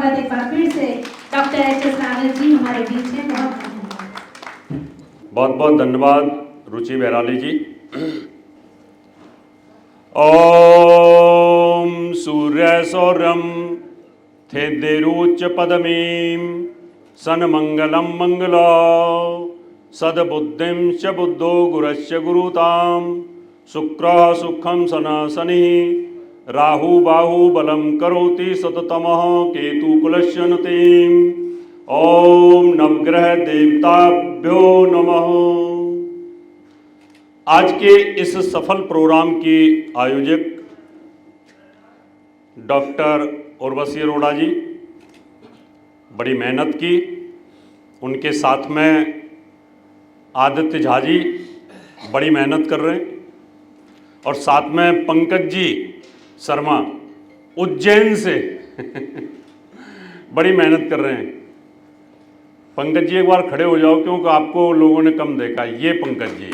स्वागत एक बार फिर से डॉक्टर एच.एस. रावल जी हमारे बीच हैं। बहुत बहुत धन्यवाद रुचि बैराली जी। ओम सूर्य सौर्यम थेदेरुच पदमीं सन्मंगलम मंगला सद्बुद्धिं च बुद्धो गुरस्य गुरुतां शुक्रः सुखं सनासनि राहु बाहु बलम करोति सततमः केतु कुलस्य नतिम् ओम नवग्रह देवताभ्यो नमः। आज के इस सफल प्रोग्राम की आयोजक डॉक्टर उर्वशी अरोड़ा जी बड़ी मेहनत की, उनके साथ में आदित्य झा जी बड़ी मेहनत कर रहे हैं और साथ में पंकज जी शर्मा उज्जैन से बड़ी मेहनत कर रहे हैं। पंकज जी एक बार खड़े हो जाओ क्योंकि आपको लोगों ने कम देखा। ये पंकज जी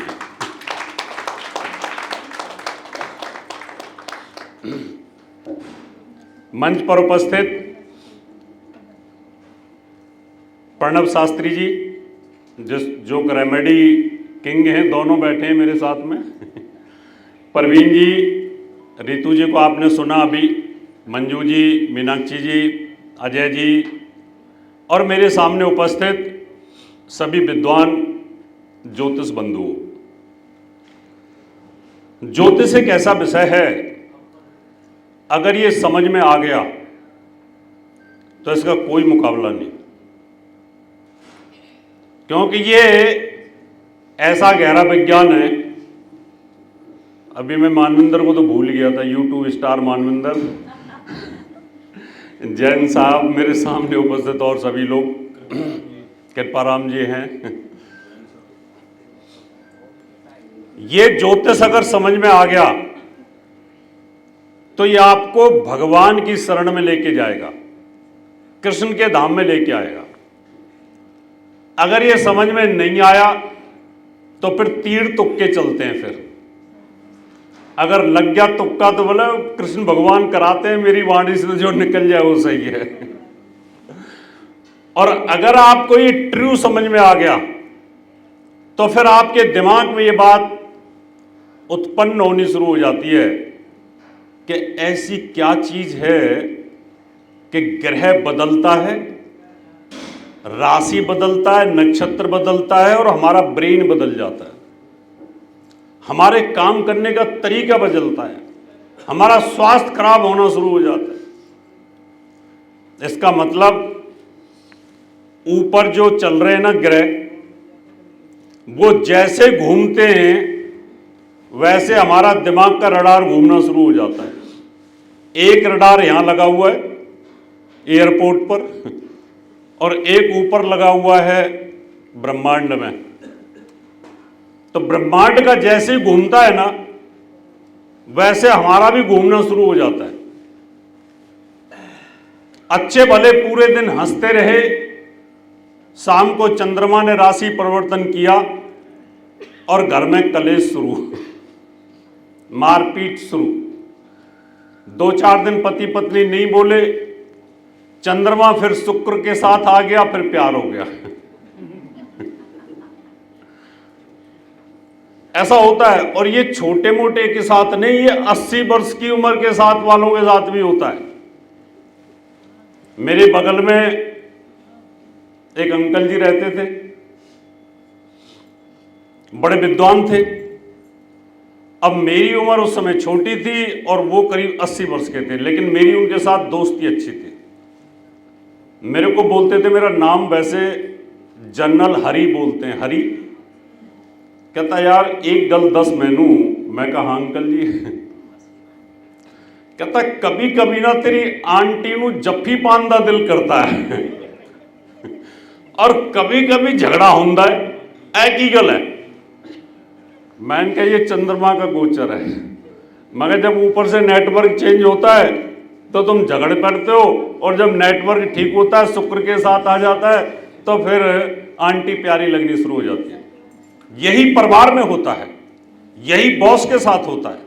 मंच पर उपस्थित प्रणव शास्त्री जी जो रेमेडी किंग हैं, दोनों बैठे हैं मेरे साथ में। परवीन जी, रितु जी को आपने सुना अभी, मंजू जी, मीनाक्षी जी, अजय जी और मेरे सामने उपस्थित सभी विद्वान ज्योतिष बंधुओं। ज्योतिष एक ऐसा विषय है, अगर ये समझ में आ गया तो इसका कोई मुकाबला नहीं, क्योंकि ये ऐसा गहरा विज्ञान है। अभी मैं मानविंदर को तो भूल गया था, यूट्यूब स्टार मानविंदर, जैन साहब मेरे सामने उपस्थित और सभी लोग, कृपाराम जी हैं। ये ज्योतिष अगर समझ में आ गया तो ये आपको भगवान की शरण में लेके जाएगा, कृष्ण के धाम में लेके आएगा। अगर ये समझ में नहीं आया तो फिर तीर तुक्के चलते हैं। फिर अगर लग गया तुक्का तो बोले कृष्ण भगवान कराते हैं, मेरी वाणी से जो निकल जाए वो सही है। और अगर आपको ये ट्रू समझ में आ गया तो फिर आपके दिमाग में ये बात उत्पन्न होनी शुरू हो जाती है कि ऐसी क्या चीज है कि ग्रह बदलता है, राशि बदलता है, नक्षत्र बदलता है और हमारा ब्रेन बदल जाता है, हमारे काम करने का तरीका बदलता है, हमारा स्वास्थ्य खराब होना शुरू हो जाता है। इसका मतलब ऊपर जो चल रहे हैं ना ग्रह, वो जैसे घूमते हैं वैसे हमारा दिमाग का रडार घूमना शुरू हो जाता है। एक रडार यहां लगा हुआ है एयरपोर्ट पर और एक ऊपर लगा हुआ है ब्रह्मांड में। तो ब्रह्मांड का जैसे ही घूमता है ना वैसे हमारा भी घूमना शुरू हो जाता है। अच्छे भले पूरे दिन हंसते रहे, शाम को चंद्रमा ने राशि परिवर्तन किया और घर में कलेश शुरू, मारपीट शुरू। 2-4 दिन पति पत्नी नहीं बोले, चंद्रमा फिर शुक्र के साथ आ गया, फिर प्यार हो गया। ऐसा होता है। और ये छोटे मोटे के साथ नहीं, ये 80 वर्ष की उम्र के साथ वालों के साथ भी होता है। मेरे बगल में एक अंकल जी रहते थे, बड़े विद्वान थे। अब मेरी उम्र उस समय छोटी थी और वो करीब 80 वर्ष के थे, लेकिन मेरी उनके साथ दोस्ती अच्छी थी। मेरे को बोलते थे, मेरा नाम वैसे जनरल हरी बोलते हैं, हरी। कहता यार 1 गल 10 मैनू। मैं कहा हाँ अंकल जी। कहता कभी कभी ना तेरी आंटी नू जफ्फी पान दा दिल करता है और कभी कभी झगड़ा होता है, ऐ की गल है। मैंने कहा ये चंद्रमा का गोचर है। मगर जब ऊपर से नेटवर्क चेंज होता है तो तुम झगड़ पड़ते हो, और जब नेटवर्क ठीक होता है, शुक्र के साथ आ जाता है, तो फिर आंटी प्यारी लगनी शुरू हो जाती है। यही परिवार में होता है, यही बॉस के साथ होता है,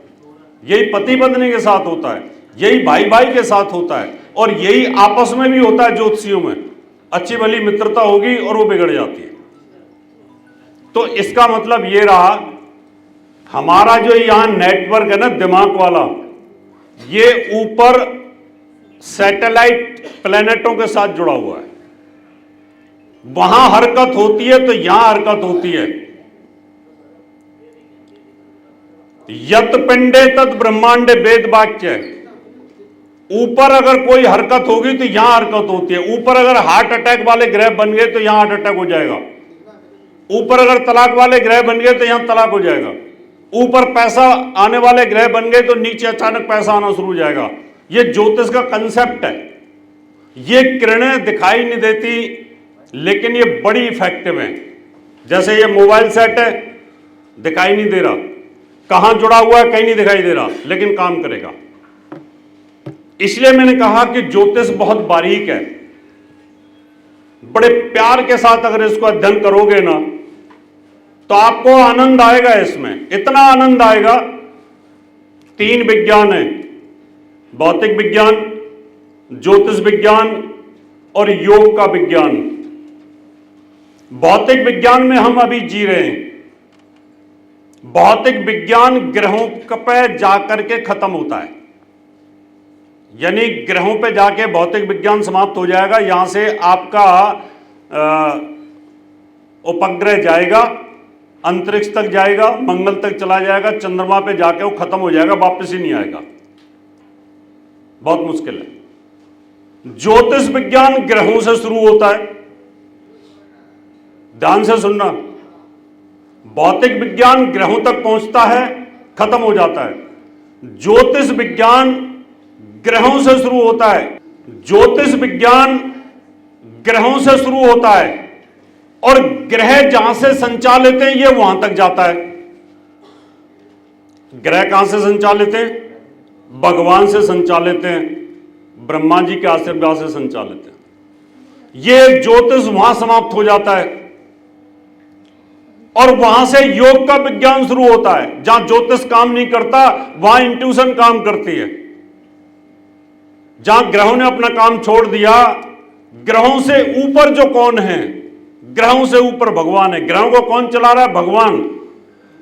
यही पति पत्नी के साथ होता है। यही भाई भाई के साथ होता है और यही आपस में भी होता है। ज्योतिषियों में अच्छी भली मित्रता होगी और वो बिगड़ जाती है। तो इसका मतलब ये रहा, हमारा जो यहां नेटवर्क है ना दिमाग वाला, ये ऊपर सैटेलाइट प्लैनेटों के साथ जुड़ा हुआ है। वहां हरकत होती है तो यहां हरकत होती है। यत पिंडे तत् ब्रह्मांडे वेद वाक्य है। ऊपर अगर कोई हरकत होगी तो यहां हरकत होती है। ऊपर अगर हार्ट अटैक वाले ग्रह बन गए तो यहां हार्ट अटैक हो जाएगा। ऊपर अगर तलाक वाले ग्रह बन गए तो यहां तलाक हो जाएगा। ऊपर पैसा आने वाले ग्रह बन गए तो नीचे अचानक पैसा आना शुरू हो जाएगा। यह ज्योतिष का कंसेप्ट है। ये किरणें दिखाई नहीं देती लेकिन ये बड़ी इफेक्टिव है। जैसे ये मोबाइल सेट है, दिखाई नहीं दे रहा, कहां जुड़ा हुआ है कहीं नहीं दिखाई दे रहा, लेकिन काम करेगा। इसलिए मैंने कहा कि ज्योतिष बहुत बारीक है। बड़े प्यार के साथ अगर इसको अध्ययन करोगे ना तो आपको आनंद आएगा। इसमें इतना आनंद आएगा। 3 विज्ञान है, भौतिक विज्ञान, ज्योतिष विज्ञान और योग का विज्ञान। भौतिक विज्ञान में हम अभी जी रहे हैं। भौतिक विज्ञान ग्रहों पे जाकर के खत्म होता है, यानी ग्रहों पे जाके भौतिक विज्ञान समाप्त हो जाएगा। यहां से आपका उपग्रह जाएगा, अंतरिक्ष तक जाएगा, मंगल तक चला जाएगा, चंद्रमा पे जाके वो खत्म हो जाएगा, वापस ही नहीं आएगा। बहुत मुश्किल है। ज्योतिष विज्ञान ग्रहों से शुरू होता है। ध्यान से सुनना, भौतिक विज्ञान ग्रहों तक पहुंचता है, खत्म हो जाता है। ज्योतिष विज्ञान ग्रहों से शुरू होता है। ज्योतिष विज्ञान ग्रहों से शुरू होता है और ग्रह जहां से संचालित हैं ये वहां तक जाता है। ग्रह कहां से संचालित हैं? भगवान से संचालित हैं, ब्रह्मा जी के आशीर्वाद से संचालित हैं। ये ज्योतिष वहां समाप्त हो जाता है और वहां से योग का विज्ञान शुरू होता है। जहां ज्योतिष काम नहीं करता वहां इंट्यूशन काम करती है। जहां ग्रहों ने अपना काम छोड़ दिया, ग्रहों से ऊपर जो कौन है, ग्रहों से ऊपर भगवान है। ग्रहों को कौन चला रहा है? भगवान।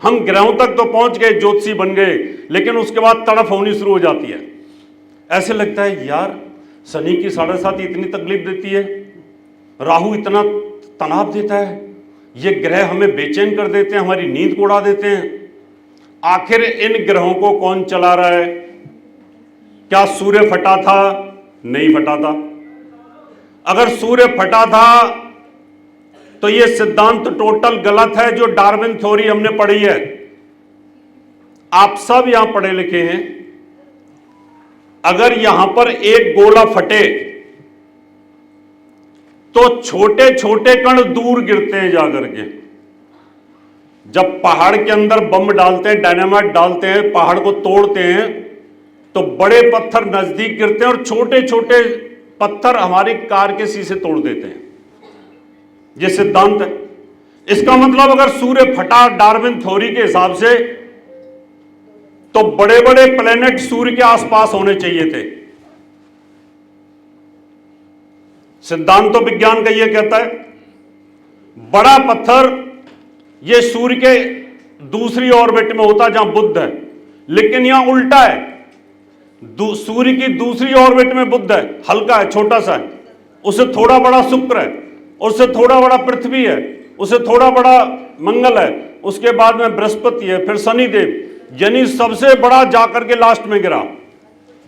हम ग्रहों तक तो पहुंच गए, ज्योतिषी बन गए, लेकिन उसके बाद तड़फ होनी शुरू हो जाती है। ऐसे लगता है यार शनि की 7.5 इतनी तकलीफ देती है, राहु इतना तनाव देता है, ये ग्रह हमें बेचैन कर देते हैं, हमारी नींद को उड़ा देते हैं। आखिर इन ग्रहों को कौन चला रहा है? क्या सूर्य फटा था? नहीं फटा था। अगर सूर्य फटा था तो यह सिद्धांत टोटल गलत है जो डार्विन थ्योरी हमने पढ़ी है। आप सब यहां पढ़े लिखे हैं। अगर यहां पर एक गोला फटे तो छोटे छोटे कण दूर गिरते हैं जाकर के। जब पहाड़ के अंदर बम डालते हैं, डायनामाइट डालते हैं, पहाड़ को तोड़ते हैं, तो बड़े पत्थर नजदीक गिरते हैं और छोटे छोटे पत्थर हमारी कार के शीशे तोड़ देते हैं। यह सिद्धांत है। इसका मतलब अगर सूर्य फटा डार्विन थ्योरी के हिसाब से, तो बड़े बड़े प्लेनेट सूर्य के आसपास होने चाहिए थे। सिद्धांत तो विज्ञान का यह कहता है। बड़ा पत्थर यह सूर्य के दूसरी ऑर्बिट में होता जहां बुध है, लेकिन यहां उल्टा है। सूर्य की दूसरी ऑर्बिट में बुध है, हल्का है, छोटा सा है। उससे थोड़ा बड़ा शुक्र है, उससे थोड़ा बड़ा पृथ्वी है, उससे थोड़ा बड़ा मंगल है, उसके बाद में बृहस्पति है, फिर शनिदेव, यानी सबसे बड़ा जाकर के लास्ट में गिरा।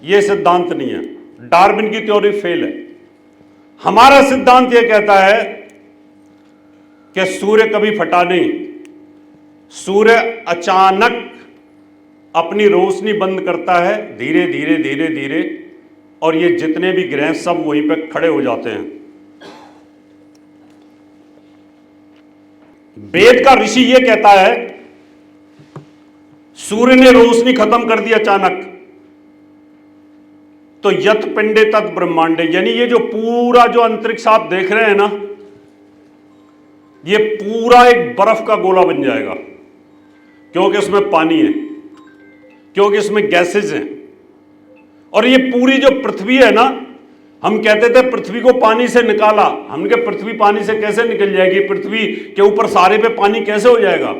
यह सिद्धांत नहीं है। डार्विन की थ्योरी फेल है। हमारा सिद्धांत यह कहता है कि सूर्य कभी फटा नहीं। सूर्य अचानक अपनी रोशनी बंद करता है, धीरे धीरे धीरे धीरे, और ये जितने भी ग्रह सब वहीं पे खड़े हो जाते हैं। वेद का ऋषि ये कहता है सूर्य ने रोशनी खत्म कर दी अचानक, तो यत पिंडे तत् ब्रह्मांडे, यानी ये जो पूरा जो अंतरिक्ष आप देख रहे हैं ना, ये पूरा एक बर्फ का गोला बन जाएगा, क्योंकि इसमें पानी है, क्योंकि इसमें गैसेज हैं, और ये पूरी जो पृथ्वी है ना, हम कहते थे पृथ्वी को पानी से निकाला, हमने कहा पृथ्वी पानी से कैसे निकल जाएगी, पृथ्वी के ऊपर सारे पे पानी कैसे हो जाएगा।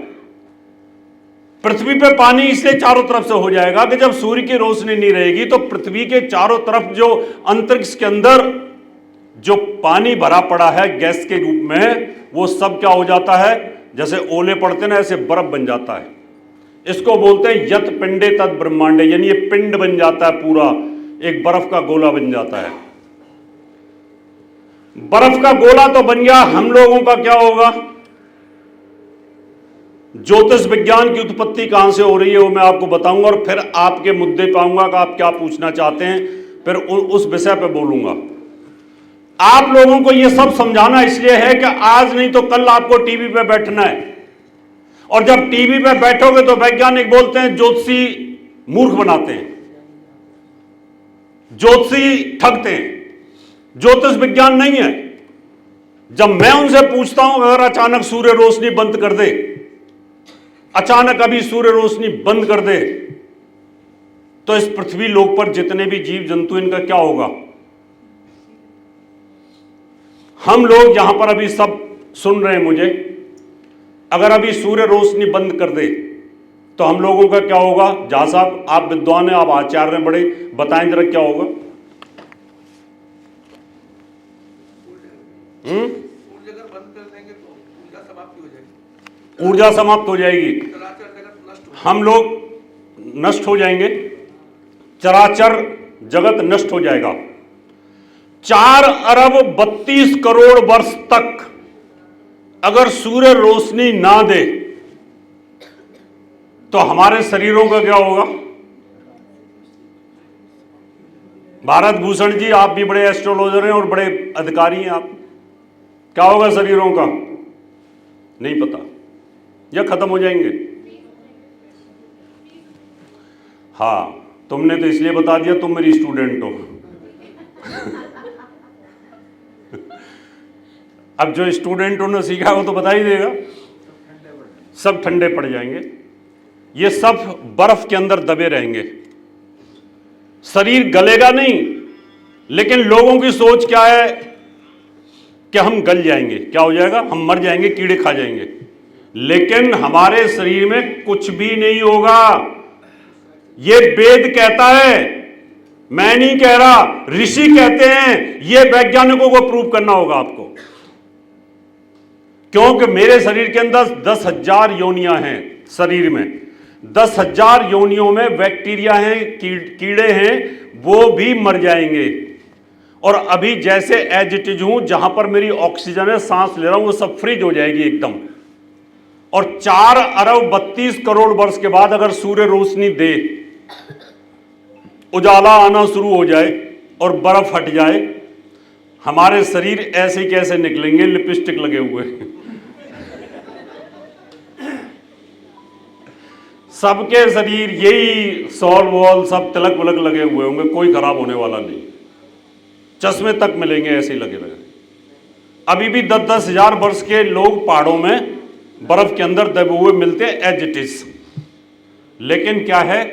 पृथ्वी पे पानी इसलिए चारों तरफ से हो जाएगा कि जब सूर्य की रोशनी नहीं रहेगी तो पृथ्वी के चारों तरफ जो अंतरिक्ष के अंदर जो पानी भरा पड़ा है गैस के रूप में, वो सब क्या हो जाता है, जैसे ओले पड़ते ना ऐसे बर्फ बन जाता है। इसको बोलते हैं यत पिंडे तद ब्रह्मांडे, यानी ये पिंड बन जाता है, पूरा एक बर्फ का गोला बन जाता है। बर्फ का गोला तो बन गया, हम लोगों का क्या होगा। ज्योतिष विज्ञान की उत्पत्ति कहां से हो रही है वो मैं आपको बताऊंगा, और फिर आपके मुद्दे पे आऊंगा कि आप क्या पूछना चाहते हैं, फिर उस विषय पे बोलूंगा। आप लोगों को यह सब समझाना इसलिए है कि आज नहीं तो कल आपको टीवी पे बैठना है, और जब टीवी पे बैठोगे तो वैज्ञानिक बोलते हैं ज्योतिषी मूर्ख बनाते हैं, ज्योतिषी ठगते हैं, ज्योतिष विज्ञान नहीं है। जब मैं उनसे पूछता हूं अगर अचानक सूर्य रोशनी बंद कर दे, अचानक अभी सूर्य रोशनी बंद कर दे, तो इस पृथ्वी लोक पर जितने भी जीव जंतु इनका क्या होगा। हम लोग यहां पर अभी सब सुन रहे हैं मुझे, अगर अभी सूर्य रोशनी बंद कर दे तो हम लोगों का क्या होगा। जहां साहब आप विद्वान हैं, आप आचार्य हैं बड़े, बताएं जरा क्या होगा। ऊर्जा बंद कर देंगे तो ऊर्जा समाप्ति हो जाएगी, ऊर्जा समाप्त हो जाएगी, हम लोग नष्ट हो जाएंगे, चराचर जगत नष्ट हो जाएगा। 4 अरब 32 करोड़ वर्ष तक अगर सूर्य रोशनी ना दे तो हमारे शरीरों का क्या होगा। भारत भूषण जी, आप भी बड़े एस्ट्रोलॉजर हैं और बड़े अधिकारी हैं, आप क्या होगा शरीरों का नहीं पता, या खत्म हो जाएंगे। हाँ, तुमने तो इसलिए बता दिया, तुम मेरी स्टूडेंट हो। अब जो स्टूडेंट उन्होंने सीखा वो तो बता ही देगा, सब ठंडे पड़ जाएंगे, ये सब बर्फ के अंदर दबे रहेंगे, शरीर गलेगा नहीं। लेकिन लोगों की सोच क्या है कि हम गल जाएंगे, क्या हो जाएगा, हम मर जाएंगे, कीड़े खा जाएंगे। लेकिन हमारे शरीर में कुछ भी नहीं होगा, ये वेद कहता है, मैं नहीं कह रहा, ऋषि कहते हैं। ये वैज्ञानिकों को प्रूव करना होगा आपको, क्योंकि मेरे शरीर के अंदर 10,000 योनियां हैं शरीर में, 10,000 योनियों में बैक्टीरिया हैं, कीड़े हैं, वो भी मर जाएंगे। और अभी जैसे एज इट इज हूं, जहां पर मेरी ऑक्सीजन है, सांस ले रहा हूं, वो सब फ्रीज हो जाएगी एकदम। और 4 अरब 32 करोड़ वर्ष के बाद अगर सूर्य रोशनी दे, उजाला आना शुरू हो जाए और बर्फ हट जाए, हमारे शरीर ऐसे कैसे निकलेंगे, लिपस्टिक लगे हुए। सबके शरीर यही सॉल वॉल सब तिलक विलक लगे हुए होंगे, कोई खराब होने वाला नहीं, चश्मे तक मिलेंगे ऐसे ही लगे लगे। अभी भी 10-10 हजार वर्ष के लोग पहाड़ों में बर्फ के अंदर दबे हुए मिलते हैं एज इट इज। लेकिन क्या है,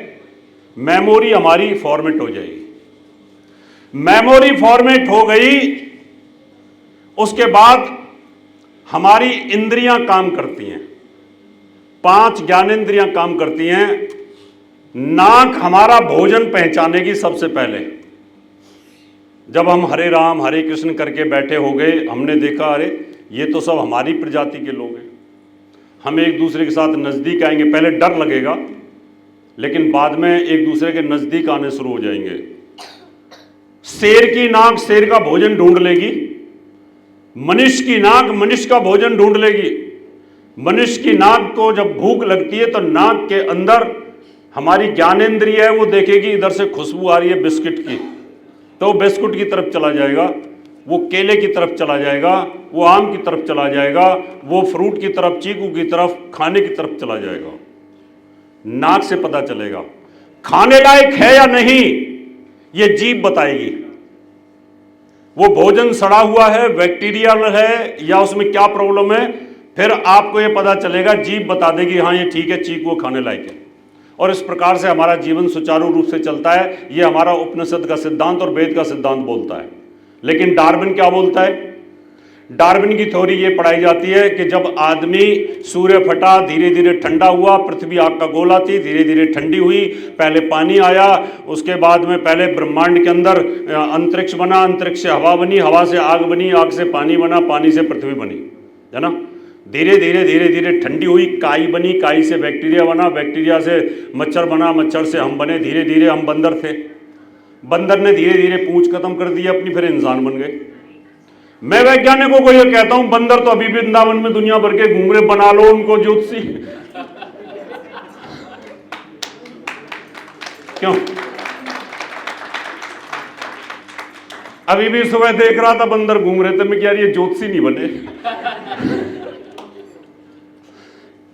मेमोरी हमारी फॉर्मेट हो जाएगी। मेमोरी फॉर्मेट हो गई, उसके बाद हमारी इंद्रियां काम करती हैं, 5 ज्ञानेंद्रियां काम करती हैं। नाक हमारा भोजन पहचानेगी सबसे पहले। जब हम हरे राम हरे कृष्ण करके बैठे हो गए, हमने देखा अरे ये तो सब हमारी प्रजाति के लोग हैं, हम एक दूसरे के साथ नज़दीक आएंगे। पहले डर लगेगा, लेकिन बाद में एक दूसरे के नज़दीक आने शुरू हो जाएंगे। शेर की नाक शेर का भोजन ढूंढ लेगी, मनुष्य की नाक मनुष्य का भोजन ढूंढ लेगी। मनुष्य की नाक को जब भूख लगती है तो नाक के अंदर हमारी ज्ञानेंद्रिय है, वो देखेगी इधर से खुशबू आ रही है बिस्किट की, तो बिस्कुट की तरफ चला जाएगा, वो केले की तरफ चला जाएगा, वो आम की तरफ चला जाएगा, वो फ्रूट की तरफ, चीकू की तरफ, खाने की तरफ चला जाएगा। नाक से पता चलेगा खाने लायक है या नहीं, ये जीभ बताएगी। वो भोजन सड़ा हुआ है, बैक्टीरियल है, या उसमें क्या प्रॉब्लम है, फिर आपको ये पता चलेगा, जीभ बता देगी हाँ ये ठीक है, चीकू खाने लायक है। और इस प्रकार से हमारा जीवन सुचारू रूप से चलता है। ये हमारा उपनिषद का सिद्धांत और वेद का सिद्धांत बोलता है। लेकिन डार्विन क्या बोलता है? डार्विन की थ्योरी ये पढ़ाई जाती है कि जब आदमी सूर्य फटा, धीरे धीरे ठंडा हुआ, पृथ्वी आग का गोला थी, धीरे धीरे ठंडी हुई, पहले पानी आया, उसके बाद में पहले ब्रह्मांड के अंदर अंतरिक्ष बना, अंतरिक्ष से हवा बनी, हवा से आग बनी, आग से पानी बना, पानी से पृथ्वी बनी, है ना। धीरे धीरे ठंडी हुई, काई बनी, काई से बैक्टीरिया बना, बैक्टीरिया से मच्छर बना, मच्छर से हम बने, धीरे धीरे हम बंदर थे, बंदर ने धीरे धीरे पूंछ खत्म कर दी अपनी, फिर इंसान बन गए। मैं वैज्ञानिकों को यह कहता हूं, बंदर तो अभी भी वृंदावन में दुनिया भर के घूम रहे, बना लो उनको ज्योतिषी। क्यों? अभी भी सुबह देख रहा था बंदर घूम रहे थे, मैं यार ये ज्योतिषी नहीं बने।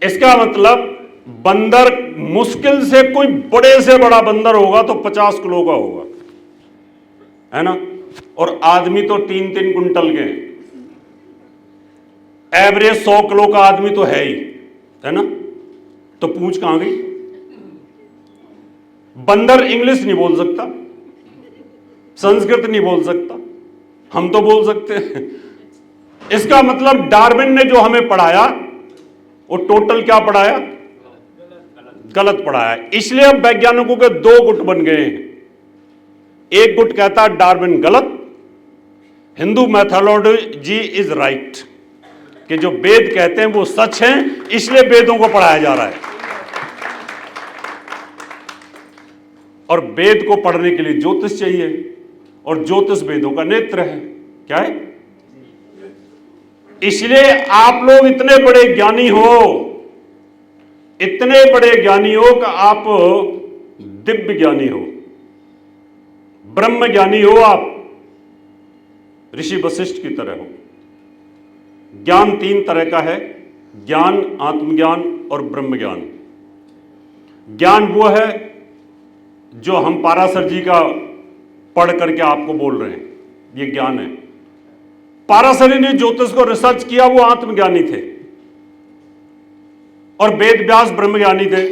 इसका मतलब बंदर मुश्किल से कोई बड़े से बड़ा बंदर होगा तो 50 किलो का होगा, है ना। और आदमी तो 3-3 कुंटल के, एवरेज 100 किलो का आदमी तो है ही, है ना। तो पूंछ कहां गई? बंदर इंग्लिश नहीं बोल सकता, संस्कृत नहीं बोल सकता, हम तो बोल सकते हैं। इसका मतलब डार्विन ने जो हमें पढ़ाया वो टोटल क्या पढ़ाया? गलत पढ़ाया। इसलिए अब वैज्ञानिकों के 2 गुट बन गए हैं। एक गुट कहता है डार्विन गलत, हिंदू मैथोलॉजी इज राइट, कि जो वेद कहते हैं वो सच हैं, इसलिए वेदों को पढ़ाया जा रहा है। और वेद को पढ़ने के लिए ज्योतिष चाहिए, और ज्योतिष वेदों का नेत्र है। क्या है? इसलिए आप लोग इतने बड़े ज्ञानी हो, इतने बड़े ज्ञानी हो कि आप दिव्य ज्ञानी हो, ब्रह्म ज्ञानी हो, आप ऋषि वशिष्ठ की तरह हो। ज्ञान 3 तरह का है, ज्ञान, आत्मज्ञान और ब्रह्म ज्ञान। ज्ञान वो है जो हम पाराशर जी का पढ़ करके आपको बोल रहे हैं, ये ज्ञान है। पाराशरी ने ज्योतिष को रिसर्च किया, वो आत्मज्ञानी थे, और वेद व्यास ब्रह्मज्ञानी थे,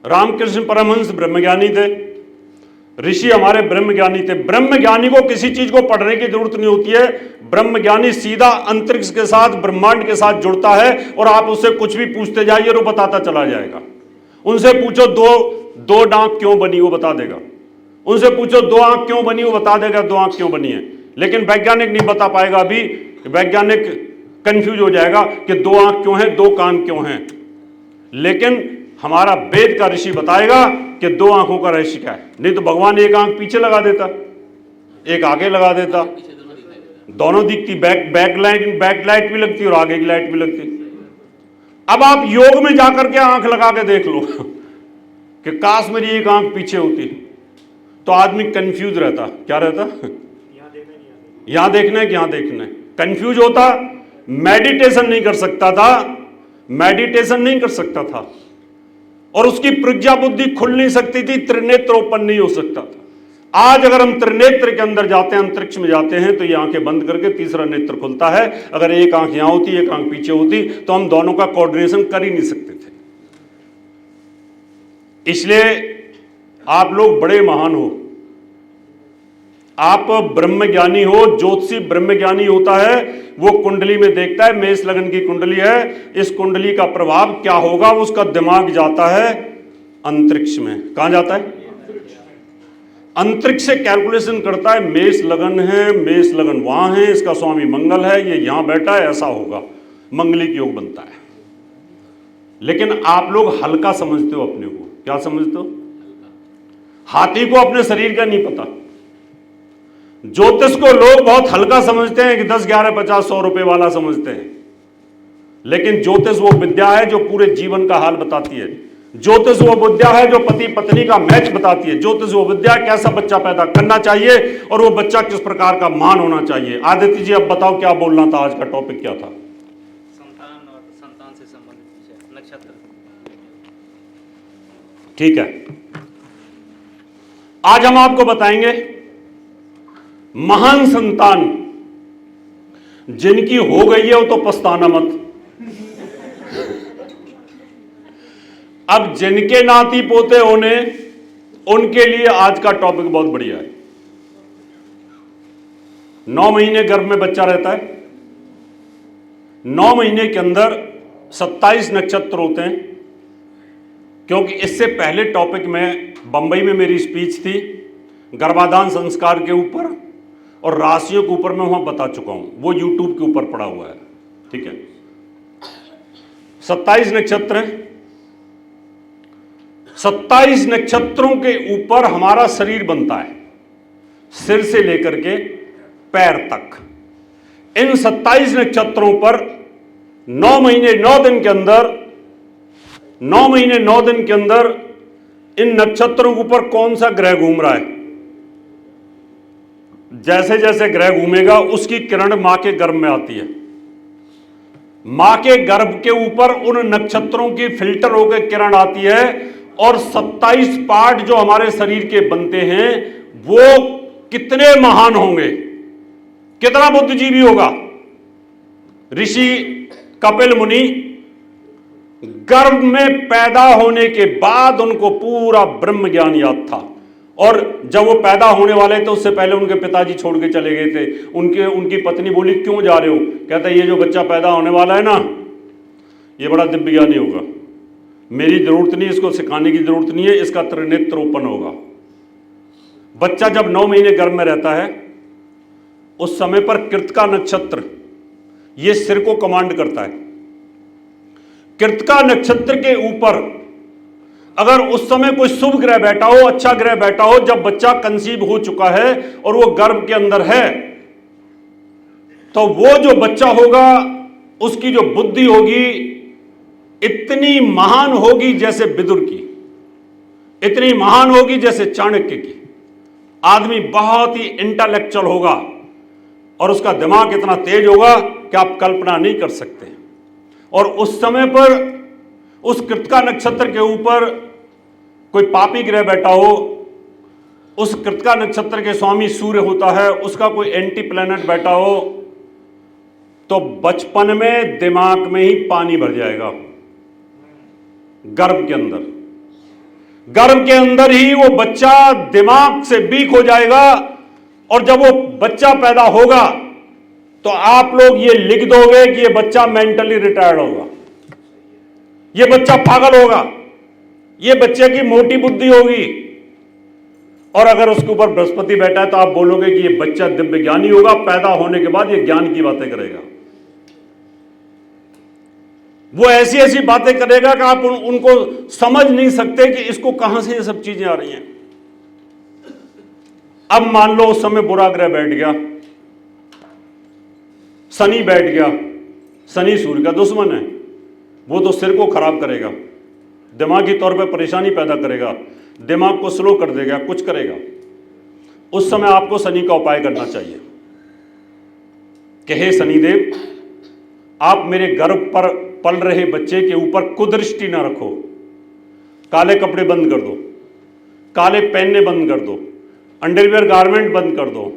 रामकृष्ण परमहंस ब्रह्मज्ञानी थे, ऋषि हमारे ब्रह्मज्ञानी थे। ब्रह्मज्ञानी को किसी चीज को पढ़ने की जरूरत नहीं होती है। ब्रह्मज्ञानी सीधा अंतरिक्ष के साथ, ब्रह्मांड के साथ जुड़ता है, और आप उससे कुछ भी पूछते जाइए और वो बताता चला जाएगा। उनसे पूछो दो डांक क्यों बनी, वो बता देगा। उनसे पूछो 2 आंख क्यों बनी, वो बता देगा 2 आंख क्यों बनी है। लेकिन वैज्ञानिक नहीं बता पाएगा। अभी वैज्ञानिक कंफ्यूज हो जाएगा कि 2 आंख क्यों है, 2 कान क्यों हैं। लेकिन हमारा वेद का ऋषि बताएगा कि 2 आंखों का रहस्य क्या है। नहीं तो भगवान एक आंख पीछे लगा देता, एक आगे लगा देता, दोनों दिखती, बैक लाइट भी लगती और आगे की लाइट भी लगती। अब आप योग में जाकर के आंख लगा के देख लो कि काश मेरी एक आंख पीछे होती, तो आदमी कंफ्यूज रहता। क्या रहता? यहां देखना है कि यहां देखना है, कंफ्यूज होता, मेडिटेशन नहीं कर सकता था, मेडिटेशन नहीं कर सकता था, और उसकी प्रज्ञा बुद्धि खुल नहीं सकती थी, त्रिनेत्र ओपन नहीं हो सकता था। आज अगर हम त्रिनेत्र के अंदर जाते हैं, अंतरिक्ष में जाते हैं, तो ये आंखें बंद करके तीसरा नेत्र खुलता है। अगर एक आंख यहां होती, एक आंख पीछे होती, तो हम दोनों का कोऑर्डिनेशन कर ही नहीं सकते थे। इसलिए आप लोग बड़े महान हो, आप ब्रह्मज्ञानी हो। ज्योतिषी ब्रह्मज्ञानी होता है, वो कुंडली में देखता है, मेष लगन की कुंडली है, इस कुंडली का प्रभाव क्या होगा, उसका दिमाग जाता है अंतरिक्ष में। कहां जाता है? अंतरिक्ष से कैलकुलेशन करता है, मेष लगन है, मेष लगन वहां है, इसका स्वामी मंगल है, ये यहां बैठा है, ऐसा होगा, मंगलिक योग बनता है। लेकिन आप लोग हल्का समझते हो अपने को। क्या समझते हो? हाथी को अपने शरीर का नहीं पता। ज्योतिष को लोग बहुत हल्का समझते हैं कि 10, 11, 50, 100 रुपए वाला समझते हैं। लेकिन ज्योतिष वो विद्या है जो पूरे जीवन का हाल बताती है। ज्योतिष वो विद्या है जो पति पत्नी का मैच बताती है। ज्योतिष वो विद्या कैसा बच्चा पैदा करना चाहिए और वो बच्चा किस प्रकार का मान होना चाहिए। आदित्य जी अब बताओ क्या बोलना था, आज का टॉपिक क्या था? संतान और संतान से संबंधित नक्षत्र। ठीक है, आज हम आपको बताएंगे महान संतान जिनकी हो गई है वो तो पछताना मत। अब जिनके नाती पोते होने, उनके लिए आज का टॉपिक बहुत बढ़िया है। 9 महीने गर्भ में बच्चा रहता है। 9 महीने के अंदर 27 नक्षत्र होते हैं। क्योंकि इससे पहले टॉपिक में बंबई में मेरी स्पीच थी गर्भाधान संस्कार के ऊपर और राशियों के ऊपर, मैं वहां बता चुका हूं, वो यूट्यूब के ऊपर पड़ा हुआ है। ठीक है, 27 नक्षत्र हैं। 27 नक्षत्रों के ऊपर हमारा शरीर बनता है, सिर से लेकर के पैर तक। इन 27 नक्षत्रों पर 9 महीने 9 दिन के अंदर 9 महीने 9 दिन के अंदर इन नक्षत्रों के ऊपर कौन सा ग्रह घूम रहा है। जैसे जैसे ग्रह घूमेगा उसकी किरण मां के गर्भ में आती है। मां के गर्भ के ऊपर उन नक्षत्रों की फिल्टर होकर किरण आती है और 27 पार्ट जो हमारे शरीर के बनते हैं वो कितने महान होंगे, कितना बुद्धिजीवी होगा। ऋषि कपिल मुनि गर्भ में पैदा होने के बाद उनको पूरा ब्रह्म ज्ञान याद था, और जब वो पैदा होने वाले थे उससे पहले उनके पिताजी छोड़ के चले गए थे। उनकी पत्नी बोली क्यों जा रहे हो? कहता ये जो बच्चा पैदा होने वाला है ना, ये बड़ा दिव्य ज्ञानी होगा, मेरी जरूरत नहीं, इसको सिखाने की जरूरत नहीं है, इसका त्रिनेत्रोपण होगा। बच्चा जब 9 महीने गर्भ में रहता है उस समय पर कृतिका नक्षत्र ये सिर को कमांड करता है। कृतिका नक्षत्र के ऊपर अगर उस समय कोई शुभ ग्रह बैठा हो, अच्छा ग्रह बैठा हो, जब बच्चा कंसीव हो चुका है और वो गर्भ के अंदर है, तो वो जो बच्चा होगा उसकी जो बुद्धि होगी इतनी महान होगी जैसे विदुर की, इतनी महान होगी जैसे चाणक्य की। आदमी बहुत ही इंटेलेक्चुअल होगा और उसका दिमाग इतना तेज होगा कि आप कल्पना नहीं कर सकते। और उस समय पर उस कृतिका नक्षत्र के ऊपर कोई पापी ग्रह बैठा हो, उस कृतिका नक्षत्र के स्वामी सूर्य होता है, उसका कोई एंटी प्लैनेट बैठा हो, तो बचपन में दिमाग में ही पानी भर जाएगा। गर्भ के अंदर, गर्भ के अंदर ही वो बच्चा दिमाग से वीक हो जाएगा। और जब वो बच्चा पैदा होगा तो आप लोग ये लिख दोगे कि ये बच्चा मेंटली रिटायर्ड होगा, ये बच्चा पागल होगा, ये बच्चे की मोटी बुद्धि होगी। और अगर उसके ऊपर बृहस्पति बैठा है तो आप बोलोगे कि ये बच्चा दिव्य ज्ञानी होगा, पैदा होने के बाद ये ज्ञान की बातें करेगा। वो ऐसी ऐसी बातें करेगा कि आप उनको समझ नहीं सकते कि इसको कहां से ये सब चीजें आ रही हैं। अब मान लो उस समय बुरा ग्रह बैठ गया, शनि बैठ गया। शनि सूर्य का दुश्मन है, वो तो सिर को खराब करेगा, दिमागी तौर पे परेशानी पैदा करेगा, दिमाग को स्लो कर देगा, कुछ करेगा। उस समय आपको शनि का उपाय करना चाहिए कि हे शनिदेव, आप मेरे गर्भ पर पल रहे बच्चे के ऊपर कुदृष्टि ना रखो, काले कपड़े बंद कर दो, काले पहनने बंद कर दो, अंडरवियर गारमेंट बंद कर दो।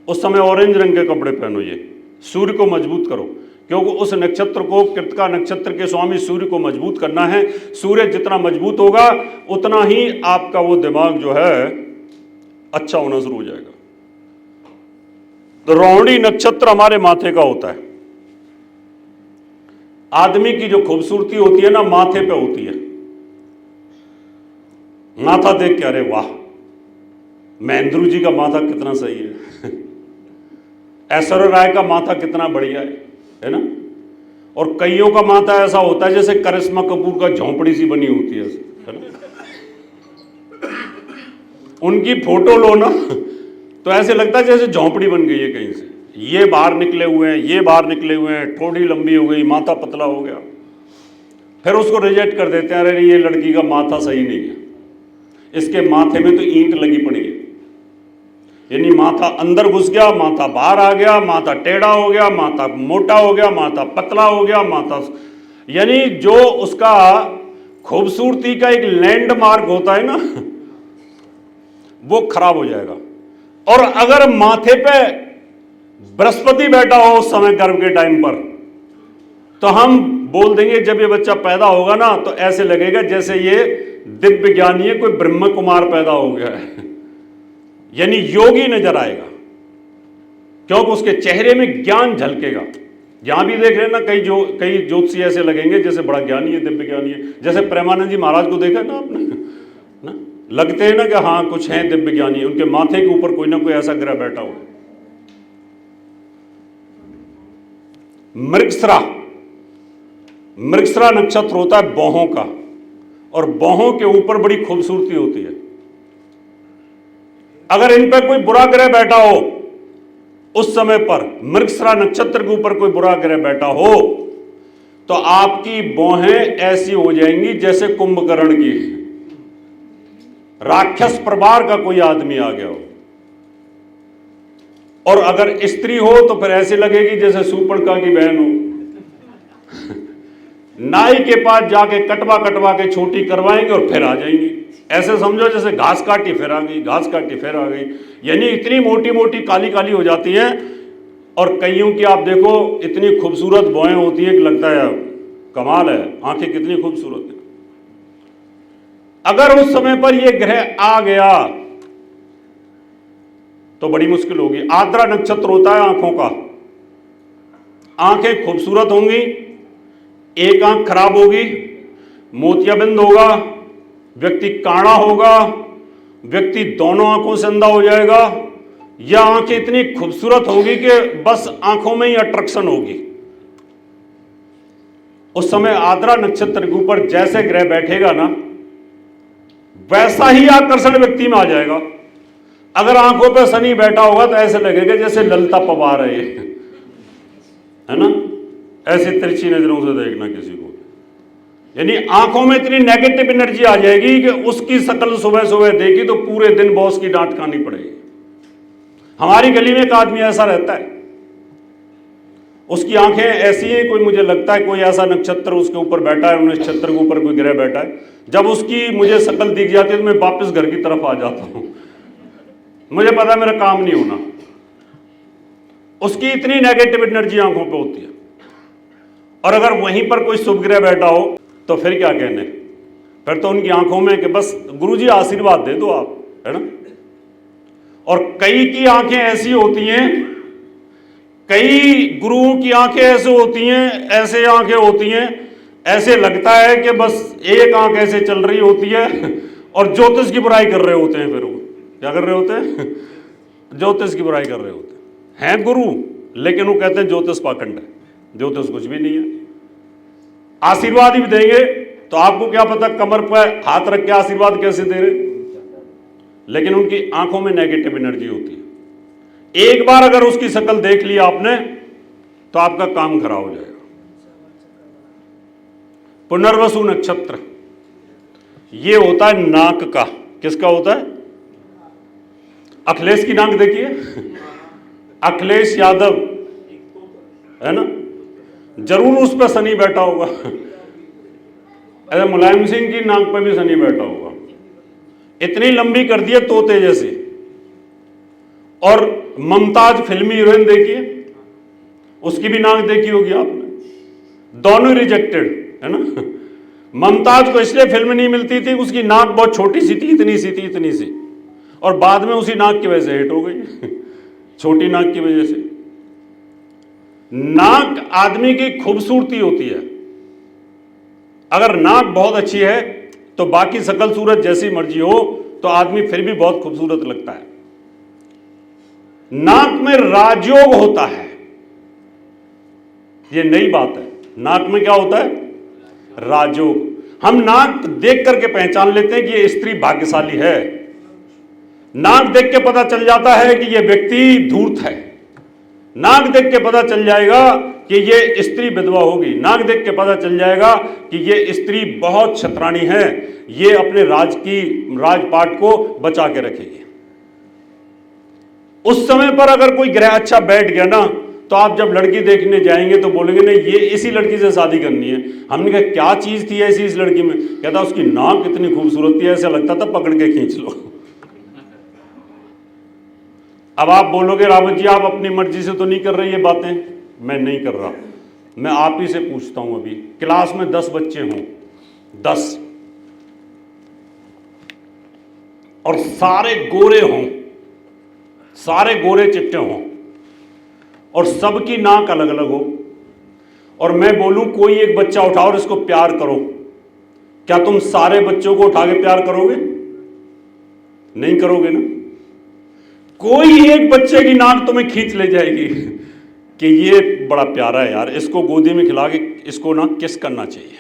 उस समय ऑरेंज रंग के कपड़े पहनो। ये सूर्य को मजबूत करो, क्योंकि उस नक्षत्र को, कृतिका नक्षत्र के स्वामी सूर्य को मजबूत करना है। सूर्य जितना मजबूत होगा उतना ही आपका वो दिमाग जो है अच्छा होना शुरू हो जाएगा। तो रोहिणी नक्षत्र हमारे माथे का होता है। आदमी की जो खूबसूरती होती है ना, माथे पे होती है। माथा देख के अरे वाह, महेंद्रू जी का माथा कितना सही है, ऐश्वर्या राय का माथा कितना बढ़िया है ना। और कईयों का माथा ऐसा होता है जैसे करिश्मा कपूर का झोंपड़ी सी बनी होती है ना। उनकी फोटो लो ना तो ऐसे लगता है जैसे झोंपड़ी बन गई है कहीं से। ये बाहर निकले हुए हैं, ये बाहर निकले हुए हैं, ठोड़ी लंबी हो गई, माथा पतला हो गया। फिर उसको रिजेक्ट कर देते हैं, अरे ये लड़की का माथा सही नहीं है, इसके माथे में तो ईंट लगी पड़ी है। यानी माथा अंदर घुस गया, माथा बाहर आ गया, माथा टेढ़ा हो गया, माथा मोटा हो गया, माथा पतला हो गया, माथा, यानी जो उसका खूबसूरती का एक लैंडमार्क होता है ना, वो खराब हो जाएगा। और अगर माथे पे बृहस्पति बैठा हो उस समय गर्भ के टाइम पर, तो हम बोल देंगे जब ये बच्चा पैदा होगा ना तो ऐसे लगेगा जैसे ये दिव्य ज्ञानी है, कोई ब्रह्म कुमार पैदा हो गया है, यानी योगी नजर आएगा, क्योंकि उसके चेहरे में ज्ञान झलकेगा। यहां भी देख रहे हैं ना, कई ज्योतिषी ऐसे लगेंगे जैसे बड़ा ज्ञानी है, दिव्य ज्ञानी है। जैसे प्रेमानंद जी महाराज को देखा ना आपने ना, लगते हैं ना कि हाँ कुछ हैं दिव्य ज्ञानी, उनके माथे के ऊपर कोई ना कोई ऐसा ग्रह बैठा हुआ। मृगशिरा नक्षत्र होता है बौहों का, और बौहों के ऊपर बड़ी खूबसूरती होती है। अगर इन पर कोई बुरा ग्रह बैठा हो, उस समय पर मृगशिरा नक्षत्र के ऊपर कोई बुरा ग्रह बैठा हो, तो आपकी बौहें ऐसी हो जाएंगी जैसे कुंभकर्ण की, राक्षस परिवार का कोई आदमी आ गया हो। और अगर स्त्री हो तो फिर ऐसे लगेगी जैसे सूर्पणखा की बहन हो। नाई के पास जाके कटवा कटवा के छोटी करवाएंगे और फिर आ जाएंगी। ऐसे समझो जैसे घास काटी फिर आ गई, घास काटी फिर आ गई, यानी इतनी मोटी मोटी काली काली हो जाती हैं। और कईयों की आप देखो इतनी खूबसूरत भौहें होती हैं कि लगता है कमाल है, आंखें कितनी खूबसूरत है। अगर उस समय पर यह ग्रह आ गया तो बड़ी मुश्किल होगी। आद्रा नक्षत्र होता है आंखों का, आंखें खूबसूरत होंगी, एक आंख खराब होगी, मोतियाबिंद होगा, व्यक्ति काड़ा होगा, व्यक्ति दोनों आंखों से अंधा हो जाएगा, या आंखें इतनी खूबसूरत होगी कि बस आंखों में ही अट्रैक्शन होगी। उस समय आद्रा नक्षत्र के ऊपर जैसे ग्रह बैठेगा ना, वैसा ही आकर्षण व्यक्ति में आ जाएगा। अगर आंखों पे शनि बैठा होगा तो ऐसे लगेगा जैसे ललता पवार है ये, है ना, ऐसे तिरछी नजरों से देखना किसी को, यानी आंखों में इतनी नेगेटिव एनर्जी आ जाएगी कि उसकी शक्ल सुबह सुबह देखी तो पूरे दिन बॉस की डांट खानी पड़ेगी। हमारी गली में एक आदमी ऐसा रहता है, उसकी आंखें ऐसी हैं, कोई मुझे लगता है कोई ऐसा नक्षत्र उसके ऊपर बैठा है, उस नक्षत्र के ऊपर कोई ग्रह बैठा है। जब उसकी मुझे शक्ल दिख जाती है तो मैं वापस घर की तरफ आ जाता हूं, मुझे पता है मेरा काम नहीं होना। उसकी इतनी नेगेटिव एनर्जी आंखों पे होती है। और अगर वहीं पर कोई शुभ ग्रह बैठा हो तो फिर क्या कहने, फिर तो उनकी आंखों में कि बस गुरुजी आशीर्वाद दे दो आप, है ना। और कई की आंखें ऐसी होती हैं, कई गुरुओं की आंखें ऐसे होती हैं, ऐसे आंखें होती हैं, ऐसे लगता है कि बस एक आंख ऐसे चल रही होती है और ज्योतिष की बुराई कर रहे होते हैं। फिर वो क्या कर रहे होते हैं? ज्योतिष की बुराई कर रहे होते हैं गुरु, लेकिन वो कहते हैं ज्योतिष पाखंड है, ज्योतिष कुछ भी नहीं है। आशीर्वाद भी देंगे तो आपको क्या पता कमर पर हाथ रख के आशीर्वाद कैसे दे रहे, लेकिन उनकी आंखों में नेगेटिव एनर्जी होती है। एक बार अगर उसकी शक्ल देख ली आपने तो आपका काम खराब हो जाएगा। पुनर्वसु नक्षत्र ये होता है नाक का, किसका होता है? अखिलेश की नाक देखिए, अखिलेश यादव, है ना, जरूर उस पर शनि बैठा होगा। ऐसे मुलायम सिंह की नाक पर भी शनि बैठा होगा, इतनी लंबी कर दी है तोते जैसी। और मुमताज फिल्मी हीरोइन देखिए, उसकी भी नाक देखी होगी आपने, दोनों रिजेक्टेड, है ना। मुमताज को इसलिए फिल्म नहीं मिलती थी, उसकी नाक बहुत छोटी सी थी, इतनी सी थी, इतनी सी, और बाद में उसी नाक की वजह से हिट हो गई, छोटी नाक की वजह से। नाक आदमी की खूबसूरती होती है। अगर नाक बहुत अच्छी है तो बाकी शकल सूरत जैसी मर्जी हो तो आदमी फिर भी बहुत खूबसूरत लगता है। नाक में राजयोग होता है, यह नई बात है। नाक में क्या होता है? राजयोग। हम नाक देख करके पहचान लेते हैं कि यह स्त्री भाग्यशाली है। नाक देख के पता चल जाता है कि यह व्यक्ति धूर्त है। नाक देख के पता चल जाएगा कि यह स्त्री विधवा होगी। नाक देख के पता चल जाएगा कि यह स्त्री बहुत छत्राणी है, यह अपने राजपाट को बचा के रखेगी। उस समय पर अगर कोई ग्रह अच्छा बैठ गया ना, तो आप जब लड़की देखने जाएंगे तो बोलेंगे नहीं ये इसी लड़की से शादी करनी है। हमने कहा क्या चीज थी ऐसी इस लड़की में? कहता उसकी नाक इतनी खूबसूरत थी, ऐसा लगता था पकड़ के खींच लो। अब आप बोलोगे रावत जी आप अपनी मर्जी से तो नहीं कर रही ये बातें। मैं नहीं कर रहा, मैं आप ही से पूछता हूं, अभी क्लास में 10 बच्चे हों, 10, और सारे गोरे हों, सारे गोरे चिट्टे हों, और सबकी नाक अलग अलग हो, और मैं बोलूं कोई एक बच्चा उठाओ और इसको प्यार करो, क्या तुम सारे बच्चों को उठा के प्यार करोगे? नहीं करोगे ना। कोई एक बच्चे की नाक तुम्हें खींच ले जाएगी कि ये बड़ा प्यारा है यार, इसको गोदी में खिला के इसको ना किस करना चाहिए,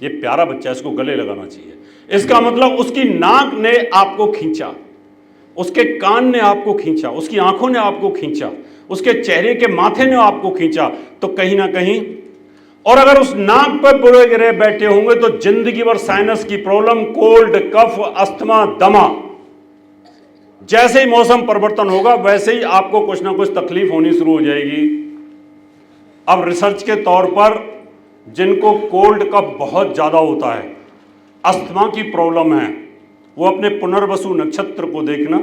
ये प्यारा बच्चा है, इसको गले लगाना चाहिए। इसका मतलब उसकी नाक ने आपको खींचा, उसके कान ने आपको खींचा, उसकी आंखों ने आपको खींचा, उसके चेहरे के माथे ने आपको खींचा, तो कहीं ना कहीं, और अगर उस नाक पर बुरे गिरे बैठे होंगे तो जिंदगी भर साइनस की प्रॉब्लम, कोल्ड, कफ, अस्थमा, दमा, जैसे ही मौसम परिवर्तन होगा वैसे ही आपको कुछ ना कुछ तकलीफ होनी शुरू हो जाएगी। अब रिसर्च के तौर पर जिनको कोल्ड कफ बहुत ज्यादा होता है, अस्थमा की प्रॉब्लम है, वो अपने पुनर्वसु नक्षत्र को देखना,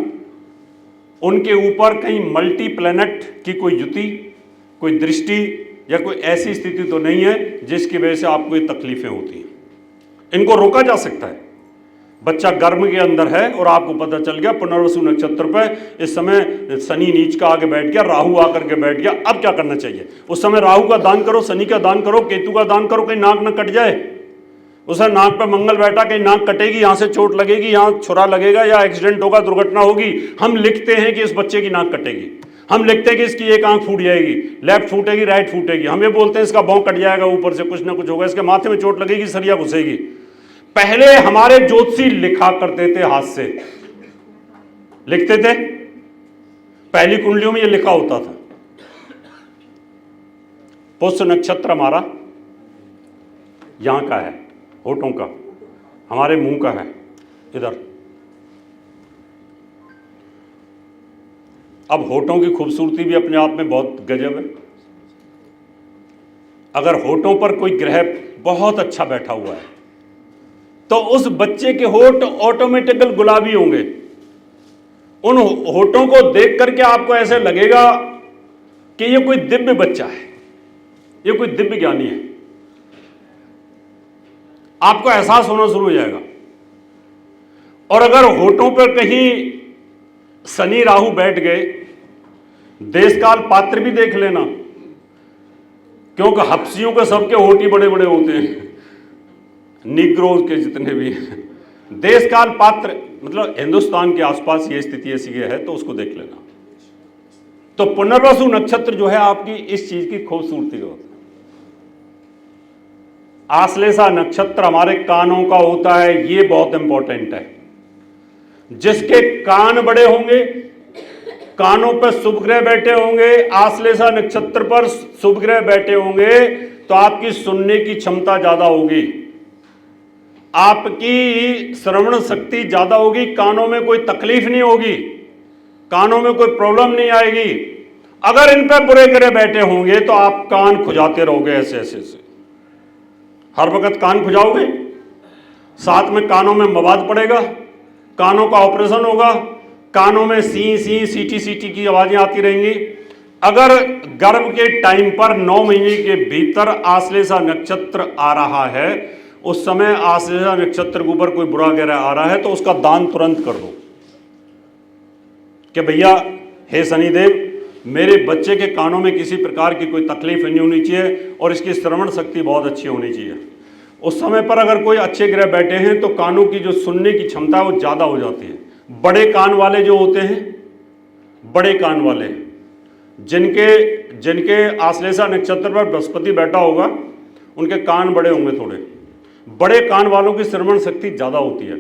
उनके ऊपर कहीं मल्टी प्लैनेट की कोई युति, कोई दृष्टि या कोई ऐसी स्थिति तो नहीं है जिसकी वजह से आपको ये तकलीफें होती हैं। इनको रोका जा सकता है। बच्चा गर्भ के अंदर है और आपको पता चल गया पुनर्वसु नक्षत्र पर इस समय शनि नीच का आगे बैठ गया, राहु आकर के बैठ गया, अब क्या करना चाहिए? उस समय राहु का दान करो, शनि का दान करो, केतु का दान करो, कहीं नाक न कट जाए। उस नाक पर मंगल बैठा, कहीं नाक कटेगी, यहां से चोट लगेगी, यहां छुरा लगेगा या एक्सीडेंट होगा, दुर्घटना होगी। हम लिखते हैं कि इस बच्चे की नाक कटेगी, हम लिखते हैं कि इसकी एक आंख फूट जाएगी, लेफ्ट फूटेगी, राइट फूटेगी, हम ये बोलते हैं इसका भौं कट जाएगा, ऊपर से कुछ ना कुछ होगा, इसके माथे में चोट लगेगी, सरिया घुसेगी। पहले हमारे ज्योतिषी लिखा करते थे, हाथ से लिखते थे, पहली कुंडलियों में ये लिखा होता था। पुष्य नक्षत्र हमारा यहां का है, होठों का, हमारे मुंह का है इधर। अब होठों की खूबसूरती भी अपने आप में बहुत गजब है। अगर होठों पर कोई ग्रह बहुत अच्छा बैठा हुआ है तो उस बच्चे के होठ ऑटोमेटिकल गुलाबी होंगे। उन होठों को देख करके आपको ऐसे लगेगा कि ये कोई दिव्य बच्चा है, ये कोई दिव्य ज्ञानी है, आपको एहसास होना शुरू हो जाएगा। और अगर होठों पर कहीं शनि राहु बैठ गए, देश काल पात्र भी देख लेना, क्योंकि हफ्सियों के सबके होठ ही बड़े बड़े होते हैं, निग्रोज के जितने भी। देश काल पात्र मतलब हिंदुस्तान के आसपास ये स्थिति ऐसी है तो उसको देख लेना। तो पुनर्वसु नक्षत्र जो है आपकी इस चीज की खूबसूरती होती है। आश्लेषा नक्षत्र हमारे कानों का होता है, ये बहुत इंपॉर्टेंट है। जिसके कान बड़े होंगे, कानों पर शुभ ग्रह बैठे होंगे, आश्लेषा नक्षत्र पर शुभ ग्रह बैठे होंगे, तो आपकी सुनने की क्षमता ज्यादा होगी, आपकी श्रवण शक्ति ज्यादा होगी, कानों में कोई तकलीफ नहीं होगी, कानों में कोई प्रॉब्लम नहीं आएगी। अगर इन पर बुरे ग्रह बैठे होंगे तो आप कान खुजाते रहोगे, ऐसे ऐसे ऐसे हर वक्त कान खुजाओगे, साथ में कानों में मवाद पड़ेगा, कानों का ऑपरेशन होगा, कानों में सी सी सीटी सीटी की आवाजें आती रहेंगी। अगर गर्भ के टाइम पर 9 महीने के भीतर आश्लेषा नक्षत्र आ रहा है, उस समय आश्लेषा नक्षत्र के ऊपर कोई बुरा ग्रह आ रहा है तो उसका दान तुरंत कर दो कि भैया हे शनिदेव, मेरे बच्चे के कानों में किसी प्रकार की कोई तकलीफ नहीं होनी चाहिए और इसकी श्रवण शक्ति बहुत अच्छी होनी चाहिए। उस समय पर अगर कोई अच्छे ग्रह बैठे हैं तो कानों की जो सुनने की क्षमता है वो ज़्यादा हो जाती है। बड़े कान वाले जो होते हैं, बड़े कान वाले जिनके आश्लेषा नक्षत्र पर बृहस्पति बैठा होगा, उनके कान बड़े होंगे थोड़े। बड़े कान वालों की श्रवण शक्ति ज़्यादा होती है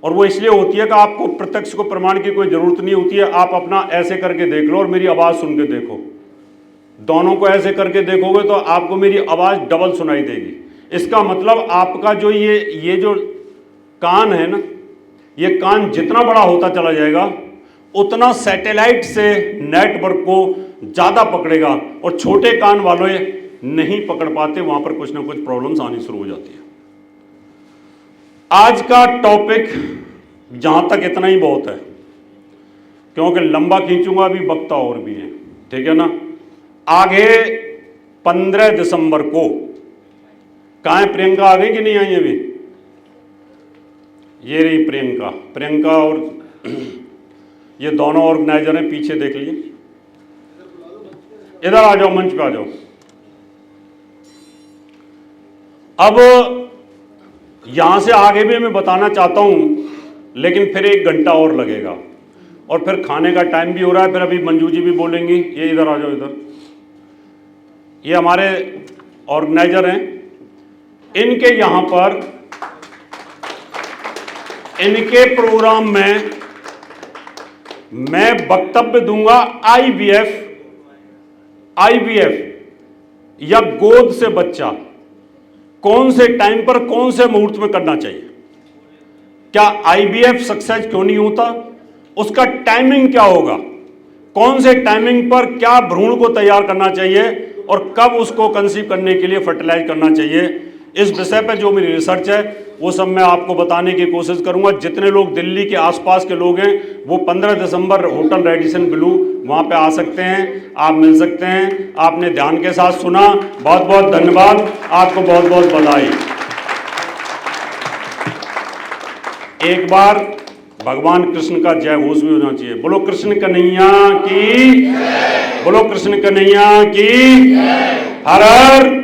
और वो इसलिए होती है कि आपको प्रत्यक्ष को प्रमाण की कोई ज़रूरत नहीं होती है। आप अपना ऐसे करके देख लो और मेरी आवाज़ सुन के देखो, दोनों को ऐसे करके देखोगे तो आपको मेरी आवाज़ डबल सुनाई देगी। इसका मतलब आपका जो ये जो कान है ना, ये कान जितना बड़ा होता चला जाएगा उतना सैटेलाइट से नेटवर्क को ज़्यादा पकड़ेगा और छोटे कान वालों नहीं पकड़ पाते, वहां पर कुछ ना कुछ प्रॉब्लम्स आनी शुरू हो जाती है। आज का टॉपिक जहां तक इतना ही बहुत है, क्योंकि लंबा खींचूंगा भी, वक्ता और भी है, ठीक है ना। आगे 15 दिसंबर को। कहाँ है प्रियंका, आ गई कि नहीं आई अभी? ये रही प्रियंका और ये दोनों ऑर्गेनाइजर हैं, पीछे देख लीजिए। इधर आ जाओ, मंच पे आ जाओ। अब यहां से आगे भी मैं बताना चाहता हूं, लेकिन फिर 1 घंटा और लगेगा और फिर खाने का टाइम भी हो रहा है। फिर अभी मंजू जी भी बोलेंगी। ये इधर आ जाओ, इधर। ये हमारे ऑर्गेनाइजर हैं। इनके यहां पर इनके प्रोग्राम में मैं वक्तव्य दूंगा आईवीएफ या गोद से बच्चा कौन से टाइम पर कौन से मुहूर्त में करना चाहिए, क्या आईवीएफ सक्सेस क्यों नहीं होता, उसका टाइमिंग क्या होगा, कौन से टाइमिंग पर क्या भ्रूण को तैयार करना चाहिए और कब उसको कंसीव करने के लिए फर्टिलाइज करना चाहिए। इस विषय पर जो मेरी रिसर्च है वो सब मैं आपको बताने की कोशिश करूंगा। जितने लोग दिल्ली के आसपास के लोग हैं वो 15 दिसंबर होटल रेडिसन ब्लू वहां पे आ सकते हैं, आप मिल सकते हैं। आपने ध्यान के साथ सुना, बहुत बहुत धन्यवाद, आपको बहुत बहुत बधाई। एक बार भगवान कृष्ण का जय घोष भी होना चाहिए। बोलो कृष्ण कन्हैया की, बोलो कृष्ण कन्हैया की, हर हर